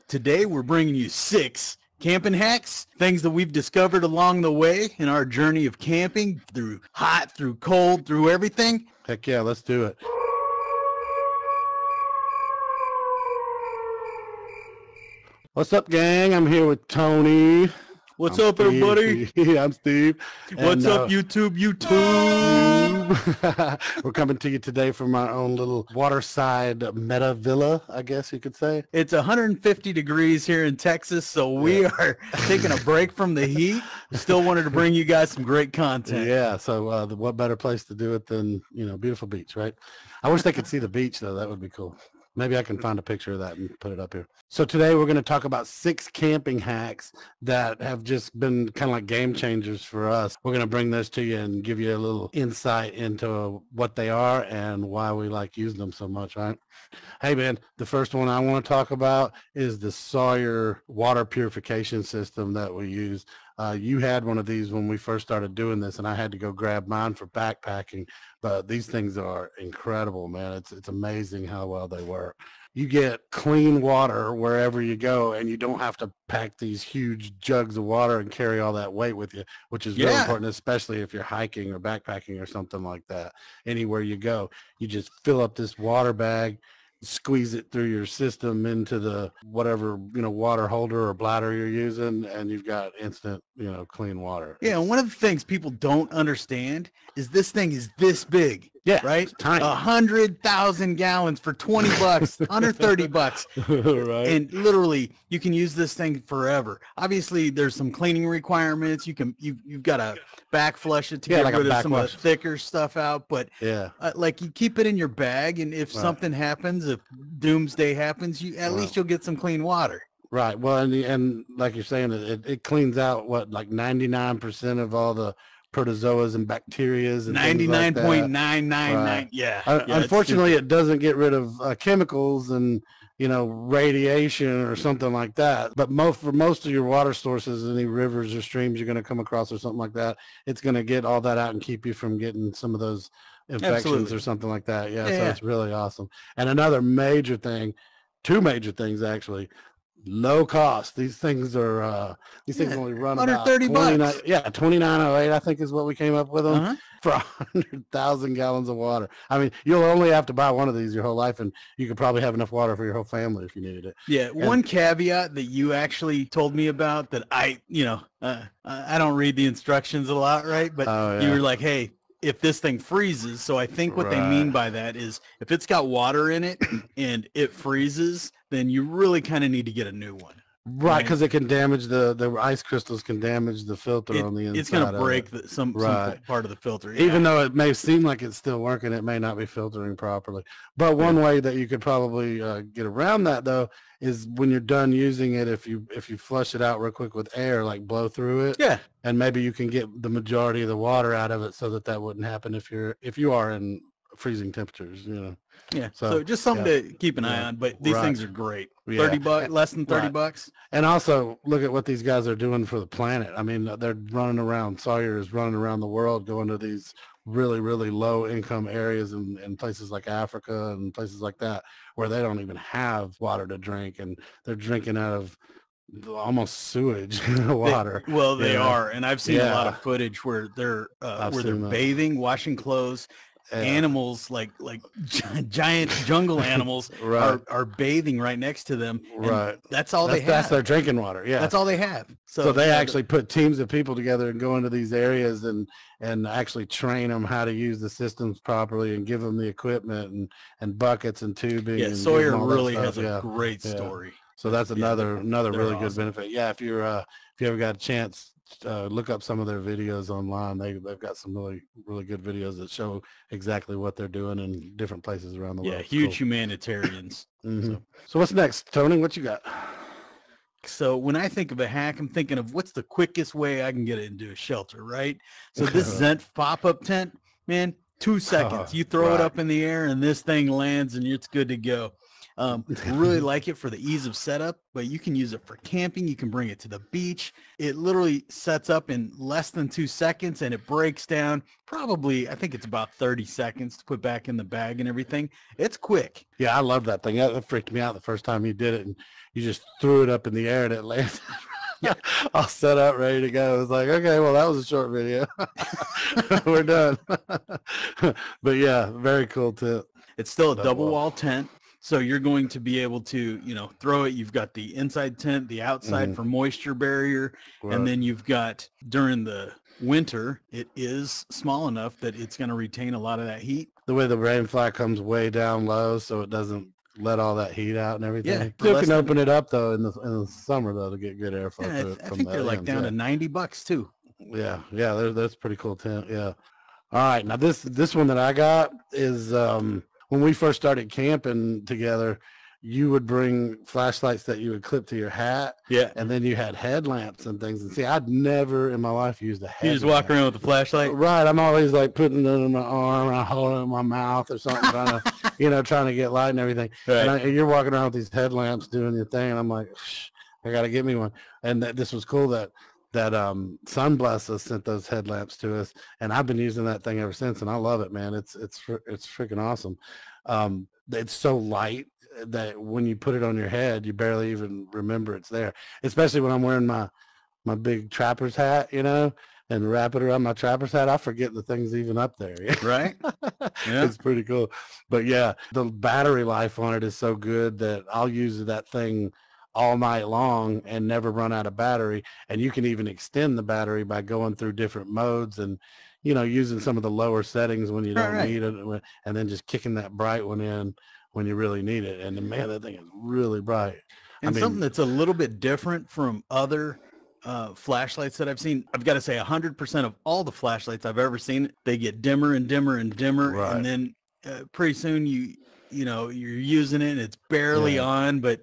Today we're bringing you 6 camping hacks, things that we've discovered along the way in our journey of camping, through hot, through cold, through everything. Heck yeah, let's do it. What's up, gang? I'm here with Tony. What's up, everybody? I'm Steve. What's up, YouTube? We're coming to you today from our own little waterside meta villa, I guess you could say. It's 150 degrees here in Texas, so we are taking a break from the heat. Still wanted to bring you guys some great content. Yeah, so what better place to do it than, beautiful beach, right? I wish they could see the beach, though. That would be cool. Maybe I can find a picture of that and put it up here. So today we're going to talk about 6 camping hacks that have just been kind of like game changers for us. We're going to bring this to you and give you a little insight into what they are and why we like using them so much, right? Hey, man, the first one I want to talk about is the Sawyer water purification system that we use. You had one of these when we first started doing this, and I had to go grab mine for backpacking. But these things are incredible, man. It's amazing how well they work. You get clean water wherever you go, and you don't have to pack these huge jugs of water and carry all that weight with you, which is really important, especially if you're hiking or backpacking or something like that. Anywhere you go, you just fill up this water bag, squeeze it through your system into the whatever water holder or bladder you're using, and you've got instant clean water. Yeah, and one of the things people don't understand is this thing is this big. Yeah, right. Tiny. 100,000 gallons for $20, under $30, right? And literally, you can use this thing forever. Obviously, there's some cleaning requirements. You've got to back flush it to get rid of some of the thicker stuff out. But like you keep it in your bag, and if something happens, if doomsday happens, at least you'll get some clean water. Right. Well, and like you're saying, it cleans out like 99% of all the protozoas and bacterias and 99.999. Yeah. Unfortunately, it doesn't get rid of chemicals and radiation or something like that. But for most of your water sources, any rivers or streams you're going to come across or something like that, it's going to get all that out and keep you from getting some of those infections or something like that. So it's really awesome. And another major thing, 2 major things actually. Low cost. These things are these things only run under about $30. Yeah, $29.08 I think is what we came up with them for 100,000 gallons of water. I mean, you'll only have to buy one of these your whole life, and you could probably have enough water for your whole family if you needed it. Yeah, one caveat that you actually told me about that I don't read the instructions a lot, right? But you were like, hey, if this thing freezes, so I think what they mean by that is if it's got water in it and it freezes, then you really kind of need to get a new one. Right, because it can damage the ice crystals can damage the filter on the inside. It's going to break some part of the filter. Yeah. Even though it may seem like it's still working, it may not be filtering properly. But one way that you could probably get around that, though, is when you're done using it, if you flush it out real quick with air, like blow through it. Yeah. And maybe you can get the majority of the water out of it so that wouldn't happen if you are in freezing temperatures, Yeah. So just something to keep an eye on, but these things are great. $30, less than $30. And also look at what these guys are doing for the planet. I mean, they're running around. Sawyer is running around the world, going to these really, really low income areas in places like Africa and places like that, where they don't even have water to drink, and they're drinking out of almost sewage water. They are, and I've seen a lot of footage where they're bathing, washing clothes. Animals like giant jungle animals are bathing right next to them. Right. That's all they have. That's their drinking water. Yeah. That's all they have. So they actually put teams of people together and go into these areas and actually train them how to use the systems properly and give them the equipment and buckets and tubing. Yeah. Sawyer really has a great story. So that's another really good benefit. Yeah. If you ever got a chance, look up some of their videos online. They've got some really good videos that show exactly what they're doing in different places around the world. Yeah, huge humanitarians. So what's next, Tony? What you got? So when I think of a hack, I'm thinking of what's the quickest way I can get it into a shelter, right? So this Zenph Popup tent, man, 2 seconds. You throw it up in the air and this thing lands and it's good to go. Really like it for the ease of setup, but you can use it for camping. You can bring it to the beach. It literally sets up in less than 2 seconds, and it breaks down probably, I think it's about 30 seconds to put back in the bag and everything. It's quick. Yeah, I love that thing. That freaked me out the first time you did it, and you just threw it up in the air and it landed. Yeah, all set up, ready to go. I was like, okay, well, that was a short video. We're done. But yeah, very cool too. It's still a double wall tent. So you're going to be able to, throw it. You've got the inside tent, the outside for moisture barrier. Right. And then you've got, during the winter, it is small enough that it's going to retain a lot of that heat. The way the rain fly comes way down low, so it doesn't let all that heat out and everything. Yeah, you can open it up though in the summer though to get good airflow. Yeah, I think they're like down to $90 too. Yeah, that's pretty cool tent. Yeah. All right, now this one that I got is when we first started camping together, you would bring flashlights that you would clip to your hat. Yeah. And then you had headlamps and things. And see, I'd never in my life used a headlamp. You just walk around with a flashlight? Right. I'm always like putting it in my arm, and I hold it in my mouth or something, trying to get light and everything. Right. And you're walking around with these headlamps doing your thing. And I'm like, I got to get me one. And this was cool that Sunblessa sent those headlamps to us, and I've been using that thing ever since, and I love it, man. It's freaking awesome. It's so light that when you put it on your head, you barely even remember it's there, especially when I'm wearing my big trapper's hat, and wrap it around my trapper's hat. I forget the thing's even up there. Right. Yeah. It's pretty cool. But yeah, the battery life on it is so good that I'll use that thing all night long and never run out of battery. And you can even extend the battery by going through different modes and, using some of the lower settings when you don't need it, and then just kicking that bright one in when you really need it. And man, that thing is really bright. And something that's a little bit different from other flashlights that I've seen, I've got to say 100% of all the flashlights I've ever seen, they get dimmer and dimmer and dimmer. Right. And then pretty soon you're using it and it's barely on, but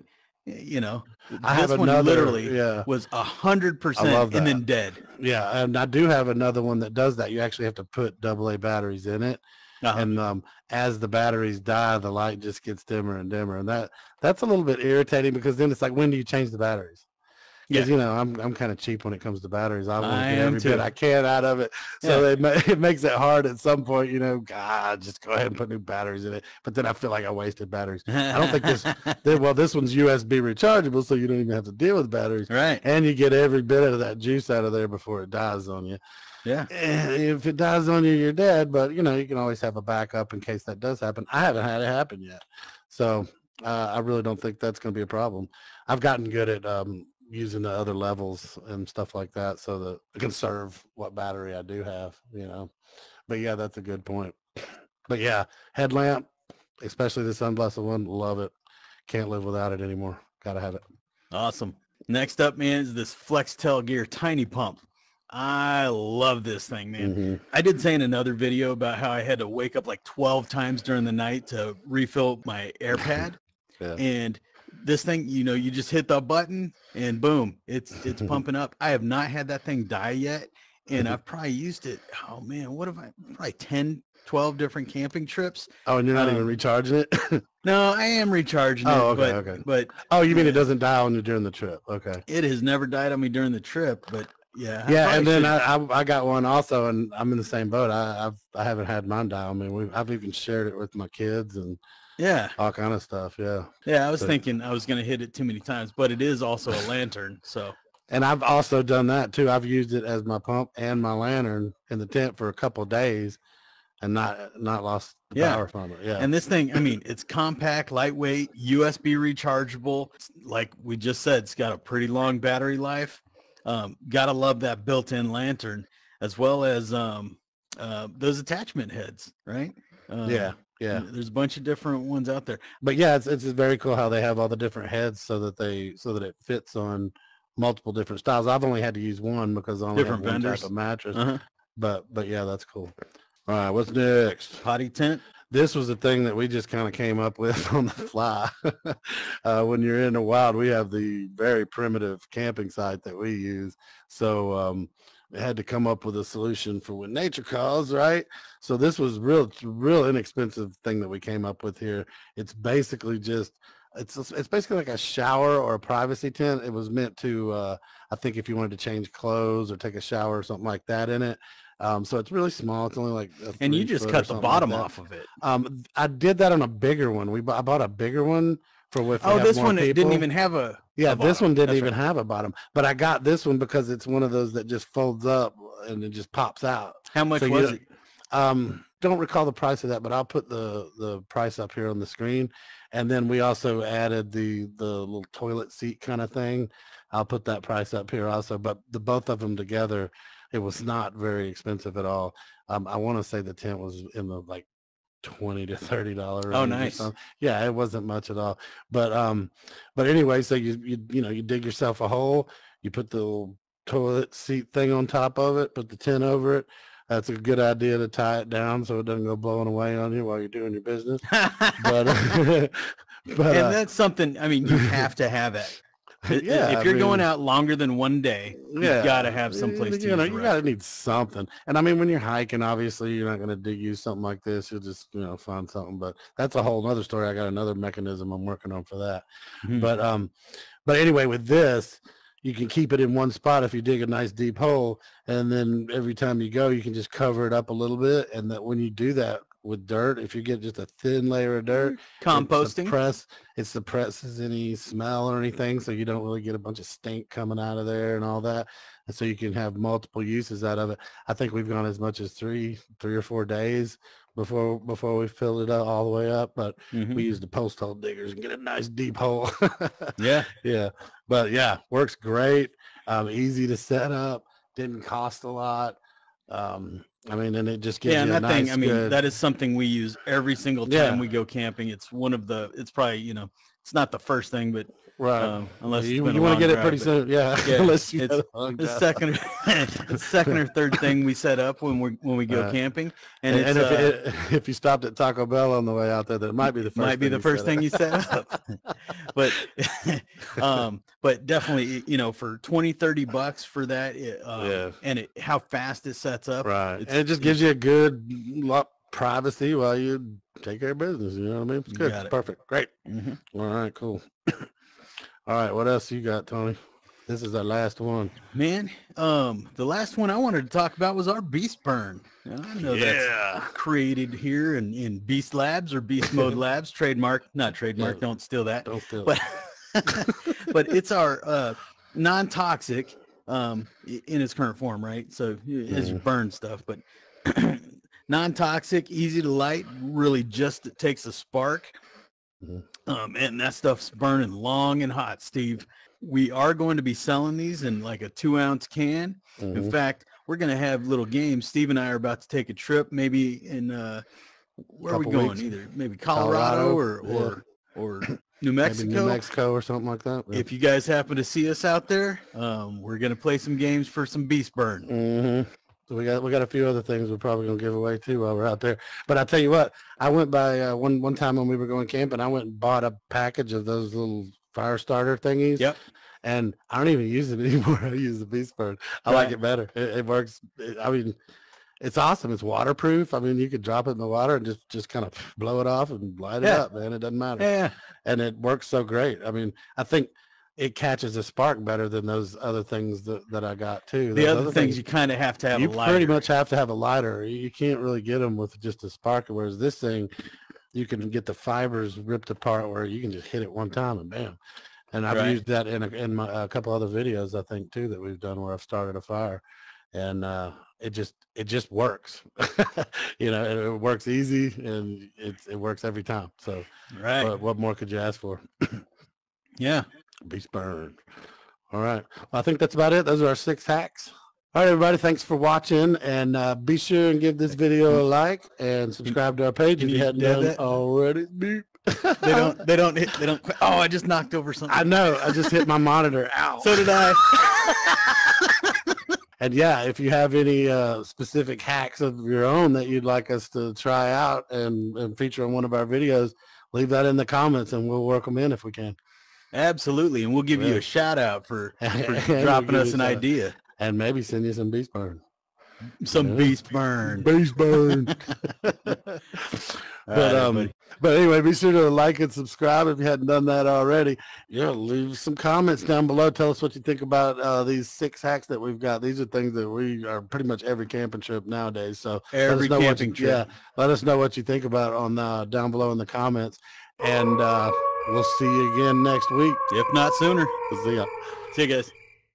I have another, literally was 100% and then dead. Yeah, and I do have another one that does that. You actually have to put AA batteries in it. And as the batteries die, the light just gets dimmer and dimmer, and that's a little bit irritating, because then it's like, when do you change the batteries? Because I'm kind of cheap when it comes to batteries. I want to get every bit I can out of it. So it makes it hard at some point. Just go ahead and put new batteries in it. But then I feel like I wasted batteries. I don't think this one's USB rechargeable, so you don't even have to deal with batteries. Right. And you get every bit of that juice out of there before it dies on you. Yeah. And if it dies on you, you're dead. But you can always have a backup in case that does happen. I haven't had it happen yet, so I really don't think that's going to be a problem. I've gotten good at using the other levels and stuff like that, so that I can conserve what battery I do have, But yeah, that's a good point. But yeah, headlamp, especially the Sunblessa one, love it. Can't live without it anymore. Gotta have it. Awesome. Next up, man, is this Flextail gear tiny pump. I love this thing, man. Mm-hmm. I did say in another video about how I had to wake up like 12 times during the night to refill my air pad. Yeah. And this thing, you just hit the button and boom, it's pumping up. I have not had that thing die yet. And I've probably used it. Oh man, what have I, probably 10, 12 different camping trips. Oh, and you're not even recharging it? No, I am recharging it. Okay. But oh, you mean it doesn't die on you during the trip? Okay. It has never died on me during the trip, but yeah. Yeah, and then I got one also, and I'm in the same boat. I haven't had mine die on me. I've even shared it with my kids and all kind of stuff. Yeah. Yeah, I was thinking I was going to hit it too many times, but it is also a lantern. So. And I've also done that too. I've used it as my pump and my lantern in the tent for a couple of days, and not lost the power from it. Yeah. And this thing, I mean, it's compact, lightweight, USB rechargeable. Like we just said, it's got a pretty long battery life. Gotta love that built-in lantern, as well as those attachment heads, right? Yeah. There's a bunch of different ones out there. But yeah, it's very cool how they have all the different heads so that it fits on multiple different styles. I've only had to use one because I only have one type of mattress. But yeah, that's cool. All right, what's next? Potty tent. This was a thing that we just kind of came up with on the fly. When you're in the wild, we have the very primitive camping site that we use. So we had to come up with a solution for when nature calls, right? So this was real inexpensive thing that we came up with here. It's basically just it's basically like a shower or a privacy tent. It was meant to, I think if you wanted to change clothes or take a shower or something like that in it. So it's really small. It's only like and you just cut the bottom off of it. I did that on a bigger one. I bought a bigger one for with. Oh, this one it didn't even have a. Yeah, this one didn't That's even have a bottom. But I got this one because it's one of those that just folds up and it just pops out. How much was it? Don't recall the price of that, but I'll put the price up here on the screen. And then we also added the little toilet seat kind of thing. I'll put that price up here also. But the both of them together, it was not very expensive at all. I want to say the tent was in the like $20 to $30 range. Oh, nice. Yeah, it wasn't much at all. But anyway, so you dig yourself a hole, you put the little toilet seat thing on top of it, put the tent over it. That's a good idea to tie it down so it doesn't go blowing away on you while you're doing your business. but and that's something, I mean, you have to have it. Yeah, if you're going out longer than one day, you've got to have some place to you got to need something. And I mean, when you're hiking, obviously you're not going to use something like this. You'll just, find something, but that's a whole other story. I got another mechanism I'm working on for that. Mm-hmm. But anyway, with this, you can keep it in one spot if you dig a nice deep hole, and then every time you go, you can just cover it up a little bit. And that when you do that with dirt, if you get just a thin layer of dirt, composting, it suppresses any smell or anything, so you don't really get a bunch of stink coming out of there and all that. And so you can have multiple uses out of it. I think we've gone as much as three or 4 days before we filled it up all the way up, but we used the post hole diggers and get a nice deep hole. Yeah. But yeah, works great. Easy to set up, didn't cost a lot. I mean, and it just gives you a nice, that is something we use every single time we go camping. It's it's probably, it's not the first thing, but unless you want to get it pretty soon. Yeah. Unless it's the second or third thing we set up when we go camping. And if you stopped at Taco Bell on the way out there, that might be the first thing you set up. But definitely, for $20-$30 for that, and how fast it sets up. Right. And it just gives you a good lot privacy while you take care of business. You know what I mean? It's good. It's perfect. Great. All right, cool. All right, what else you got, Tony? This is our last one. Man, the last one I wanted to talk about was our Beast Burn. I know that's created here in Beast Labs or Beast Mode Labs. Not trademark, don't steal that. Don't steal it. But it's our non-toxic in its current form, right? So as you burn stuff, but non-toxic, easy to light, really just it takes a spark. And that stuff's burning long and hot, Steve. We are going to be selling these in like a 2-ounce can. In fact, we're going to have little games. Steve and I are about to take a trip, maybe in where are we going? Either maybe Colorado or New Mexico. Maybe New Mexico or something like that. Yeah. If you guys happen to see us out there, we're going to play some games for some Beast Burn. So we got a few other things we're probably gonna give away too while we're out there. But I tell you what, I went by one time when we were going camping. I went and bought a package of those little fire starter thingies. Yep. And I don't even use it anymore. I use the Beast Burn. I like it better. It works. It's awesome. It's waterproof. I mean, you could drop it in the water and just kind of blow it off and light it up, man. It doesn't matter. Yeah. And it works so great. I mean, I think it catches a spark better than those other things that I got too. The other things you kind of have to have a lighter. You pretty much have to have a lighter. You can't really get them with just a spark. Whereas this thing, you can get the fibers ripped apart where you can just hit it one time and bam. And I've used that in a couple other videos, I think too, that we've done where I've started a fire, and it just works. It works easy and it works every time. So what more could you ask for? Yeah. Beast Burn. All right. Well, I think that's about it. Those are our 6 hacks. All right, everybody. Thanks for watching, and be sure and give this video a like and subscribe to our page if you hadn't done it already. Beep. They don't quit. Oh, I just knocked over something. I know. I just hit my monitor. Ow. So did I. And yeah, if you have any specific hacks of your own that you'd like us to try out and feature on one of our videos, leave that in the comments and we'll work them in if we can. Absolutely, and we'll give you a shout out for dropping us an idea. And maybe send you some Beast Burn. Some beast burn. Beast burn. But anyway, be sure to like and subscribe if you hadn't done that already. Yeah, leave some comments down below. Tell us what you think about these 6 hacks that we've got. These are things that we are pretty much every camping trip nowadays. So every camping trip. Yeah, let us know what you think about on down below in the comments. And we'll see you again next week. If not sooner. See ya. See you guys.